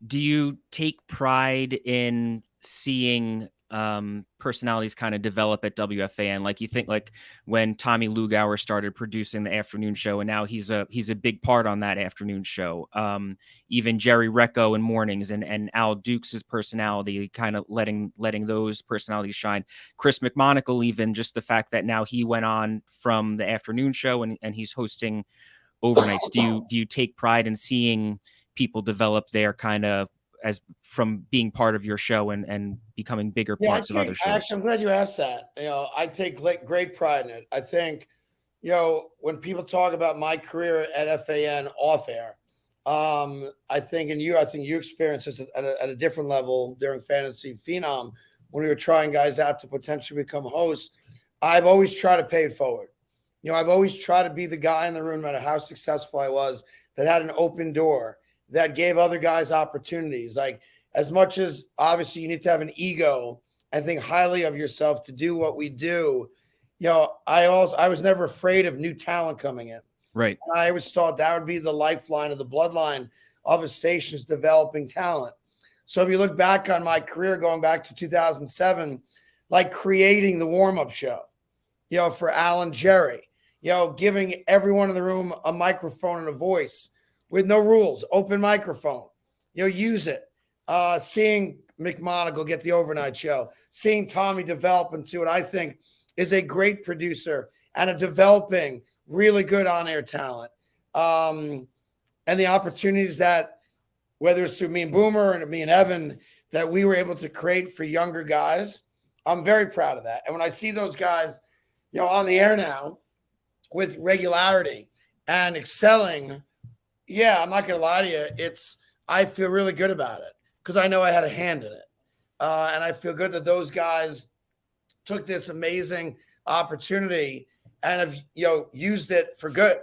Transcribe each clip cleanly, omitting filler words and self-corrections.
do you take pride in seeing personalities kind of develop at WFAN? Like, you think, like, when Tommy Lugauer started producing the afternoon show, and now he's a big part on that afternoon show. Even Jerry Recco in mornings, and Al Dukes' personality, kind of letting those personalities shine. Chris McMonagle, even just the fact that now he went on from the afternoon show, and he's hosting overnights. Do you take pride in seeing people develop their kind of, as from being part of your show and becoming bigger parts of other shows? Actually, I'm glad you asked that. I take great pride in it. I think, when people talk about my career at FAN off air, I think you experienced this at a different level during Fantasy Phenom when we were trying guys out to potentially become hosts. I've always tried to pay it forward. I've always tried to be the guy in the room, no matter how successful I was, that had an open door, that gave other guys opportunities. Like, as much as obviously you need to have an ego and think highly of yourself to do what we do, I was never afraid of new talent coming in. Right. And I always thought that would be the lifeline of the bloodline of a station's developing talent. So if you look back on my career, going back to 2007, like creating the warm-up show, for Al and Jerry, giving everyone in the room a microphone and a voice with no rules, open microphone, use it. Seeing McMonagle get the overnight show, seeing Tommy develop into what I think is a great producer and a developing really good on-air talent. And the opportunities that, whether it's through me and Boomer and me and Evan, that we were able to create for younger guys, I'm very proud of that. And when I see those guys, on the air now with regularity and excelling, I'm not going to lie to you, I feel really good about it because I know I had a hand in it. And I feel good that those guys took this amazing opportunity and have, used it for good.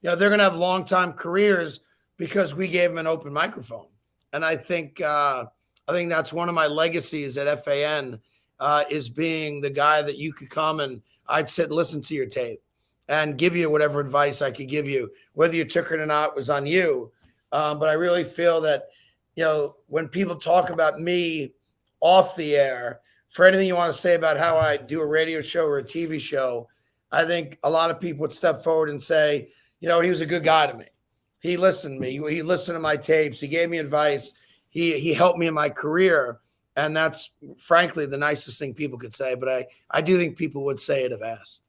They're going to have long-time careers because we gave them an open microphone. And I think that's one of my legacies at FAN, is being the guy that you could come and I'd sit and listen to your tape and give you whatever advice I could give you. Whether you took it or not was on you. But I really feel that, when people talk about me off the air, for anything you want to say about how I do a radio show or a TV show, I think a lot of people would step forward and say, he was a good guy to me. He listened to me. He listened to my tapes. He gave me advice. He helped me in my career. And that's, frankly, the nicest thing people could say. But I do think people would say it if asked.